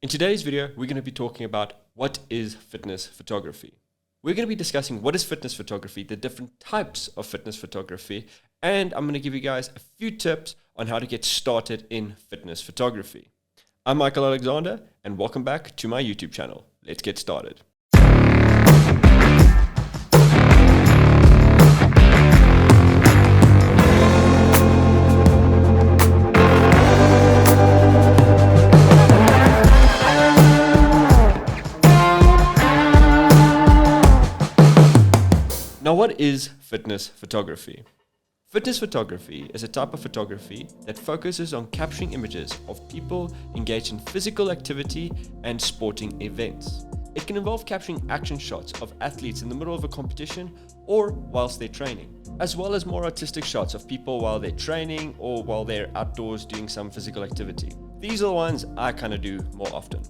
In today's video, we're going to be talking about what is fitness photography. We're going to be discussing what is fitness photography, the different types of fitness photography, and I'm going to give you guys a few tips on how to get started in fitness photography. I'm Michael Alexander, and welcome back to my YouTube channel. Let's get started. Now, what is fitness photography? Fitness photography is a type of photography that focuses on capturing images of people engaged in physical activity and sporting events. It can involve capturing action shots of athletes in the middle of a competition or whilst they're training, as well as more artistic shots of people while they're training or while they're outdoors doing some physical activity. These are the ones I kind of do more often.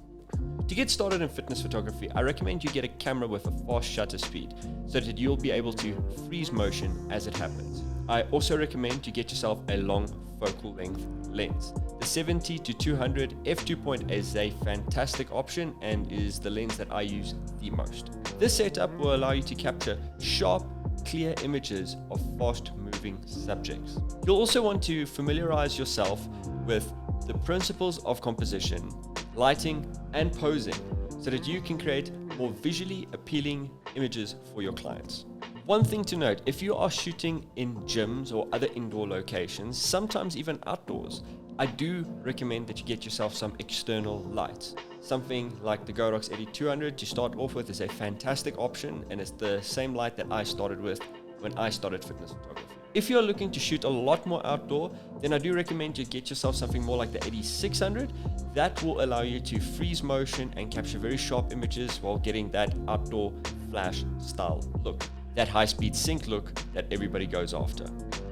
To get started in fitness photography, I recommend you get a camera with a fast shutter speed so that you'll be able to freeze motion as it happens. I also recommend you get yourself a long focal length lens. The 70 to 200 f2.8 is a fantastic option and is the lens that I use the most. This setup will allow you to capture sharp, clear images of fast-moving subjects. You'll also want to familiarize yourself with the principles of composition, lighting, and posing so that you can create more visually appealing images for your clients. One thing to note, if you are shooting in gyms or other indoor locations, sometimes even outdoors, I do recommend that you get yourself some external lights. Something like the Godox 8200 to start off with is a fantastic option, and it's the same light that I started with when I started fitness photography. If you're looking to shoot a lot more outdoor, then I do recommend you get yourself something more like the 8600. That will allow you to freeze motion and capture very sharp images while getting that outdoor flash style look, that high-speed sync look that everybody goes after.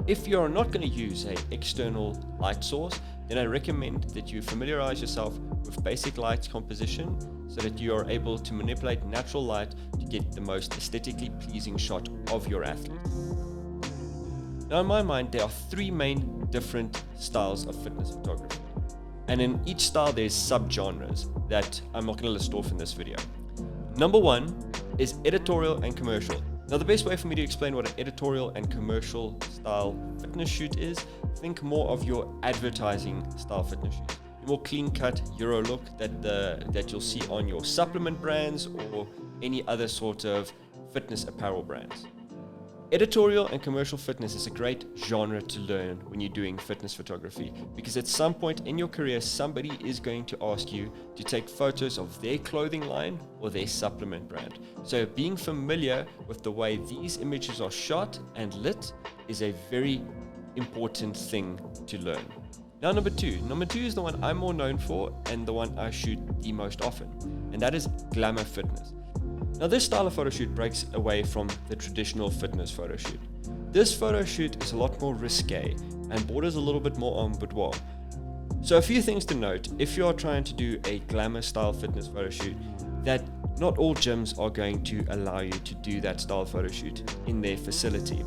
If you're not going to use an external light source, then I recommend that you familiarize yourself with basic light composition so that you are able to manipulate natural light to get the most aesthetically pleasing shot of your athlete. Now, in my mind, there are three main different styles of fitness photography. And in each style, there's sub-genres that I'm not going to list off in this video. Number one is editorial and commercial. Now, the best way for me to explain what an editorial and commercial style fitness shoot is, think more of your advertising style fitness shoot. The more clean-cut Euro look that you'll see on your supplement brands or any other sort of fitness apparel brands. Editorial and commercial fitness is a great genre to learn when you're doing fitness photography, because at some point in your career, somebody is going to ask you to take photos of their clothing line or their supplement brand. So being familiar with the way these images are shot and lit is a very important thing to learn. Now, number two is the one I'm more known for and the one I shoot the most often, and that is glamour fitness. Now, this style of photo shoot breaks away from the traditional fitness photo shoot. This photo shoot is a lot more risque and borders a little bit more on boudoir. So a few things to note if you are trying to do a glamour style fitness photo shoot, that not all gyms are going to allow you to do that style photo shoot in their facility.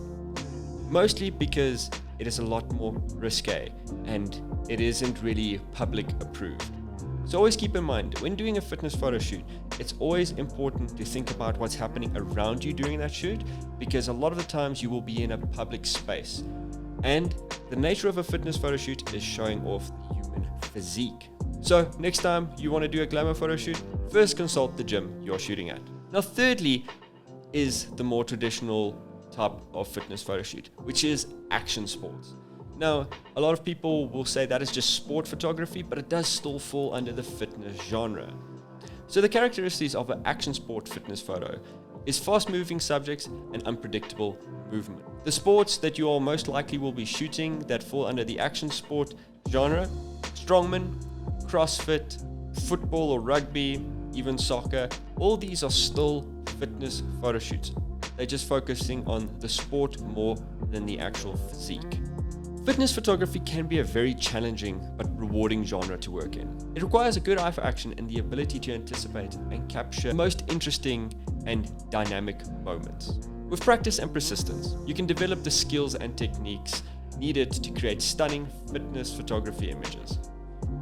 Mostly because it is a lot more risque and it isn't really public approved. So always keep in mind, when doing a fitness photo shoot, it's always important to think about what's happening around you during that shoot, because a lot of the times you will be in a public space. And the nature of a fitness photo shoot is showing off the human physique. So next time you want to do a glamour photo shoot, first consult the gym you're shooting at. Now, thirdly is the more traditional type of fitness photo shoot, which is action sports. Now, a lot of people will say that is just sport photography, but it does still fall under the fitness genre. So the characteristics of an action sport fitness photo is fast-moving subjects and unpredictable movement. The sports that you all most likely will be shooting that fall under the action sport genre: strongman, CrossFit, football or rugby, even soccer. All these are still fitness photo shoots. They're just focusing on the sport more than the actual physique. Fitness photography can be a very challenging but rewarding genre to work in. It requires a good eye for action and the ability to anticipate and capture the most interesting and dynamic moments. With practice and persistence, you can develop the skills and techniques needed to create stunning fitness photography images.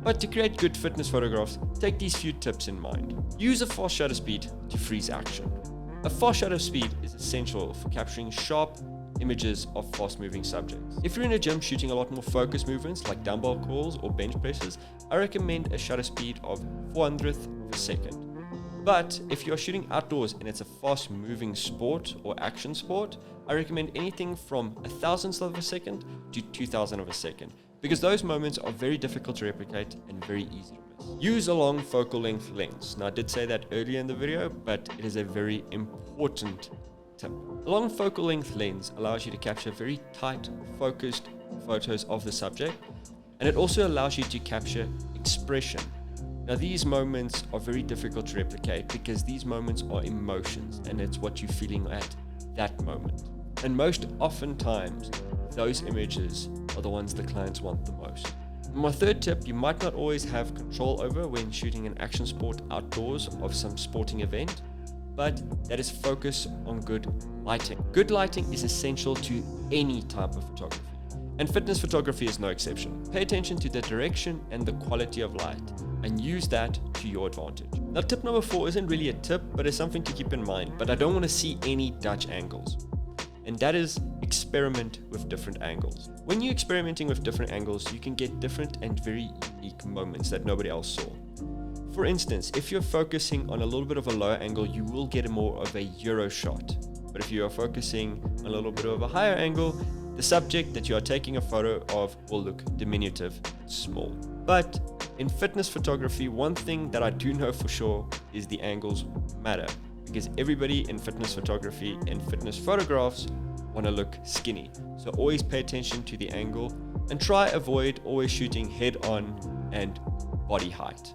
But to create good fitness photographs, take these few tips in mind. Use a fast shutter speed to freeze action. A fast shutter speed is essential for capturing sharp images of fast-moving subjects. If you're in a gym shooting a lot more focused movements like dumbbell curls or bench presses, I recommend a shutter speed of 400th of a second. But if you're shooting outdoors and it's a fast-moving sport or action sport, I recommend anything from 1,000th of a second to 2,000 of a second, because those moments are very difficult to replicate and very easy to miss. Use a long focal length lens. Now, I did say that earlier in the video, but it is a very important tip. A long focal length lens allows you to capture very tight, focused photos of the subject, and it also allows you to capture expression. Now, these moments are very difficult to replicate because these moments are emotions, and it's what you're feeling at that moment. And most oftentimes, those images are the ones the clients want the most. My third tip you might not always have control over when shooting an action sport outdoors of some sporting event, but that is focus on good lighting. Good lighting is essential to any type of photography, and fitness photography is no exception. Pay attention to the direction and the quality of light, and use that to your advantage. Now, tip number 4 isn't really a tip, but it's something to keep in mind, but I don't want to see any Dutch angles. And that is experiment with different angles. When you're experimenting with different angles, you can get different and very unique moments that nobody else saw. For instance, if you're focusing on a little bit of a lower angle, you will get more of a Euro shot. But if you are focusing on a little bit of a higher angle, the subject that you are taking a photo of will look diminutive, small. But in fitness photography, one thing that I do know for sure is the angles matter, because everybody in fitness photography and fitness photographs want to look skinny. So always pay attention to the angle and try avoid always shooting head on and body height.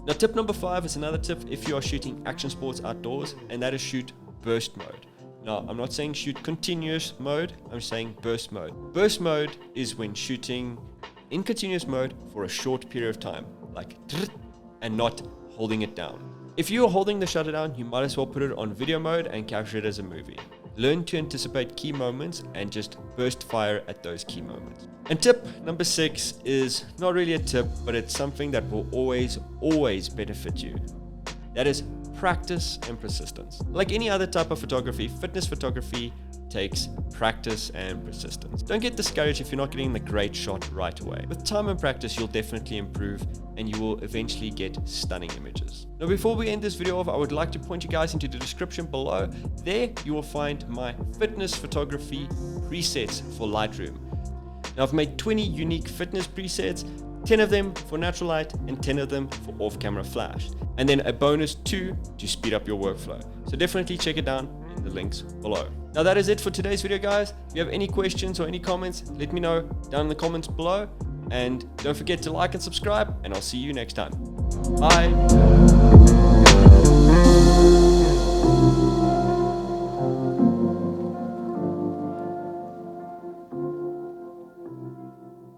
Now, tip number 5 is another tip if you are shooting action sports outdoors, and that is shoot burst mode. Now, I'm not saying shoot continuous mode, I'm saying burst mode. Burst mode is when shooting in continuous mode for a short period of time, like and not holding it down. If you are holding the shutter down, you might as well put it on video mode and capture it as a movie. Learn to anticipate key moments and just burst fire at those key moments. And tip number 6 is not really a tip, but it's something that will always benefit you. That is practice and persistence. Like any other type of photography, fitness photography takes practice and persistence. Don't get discouraged if you're not getting the great shot right away. With time and practice, you'll definitely improve and you will eventually get stunning images. Now, before we end this video off, I would like to point you guys into the description below. There you will find my fitness photography presets for Lightroom. Now, I've made 20 unique fitness presets, 10 of them for natural light and 10 of them for off-camera flash. And then a bonus 2 to speed up your workflow. So definitely check it down in the links below. Now, that is it for today's video, guys. If you have any questions or any comments, let me know down in the comments below. And don't forget to like and subscribe, and I'll see you next time. Bye.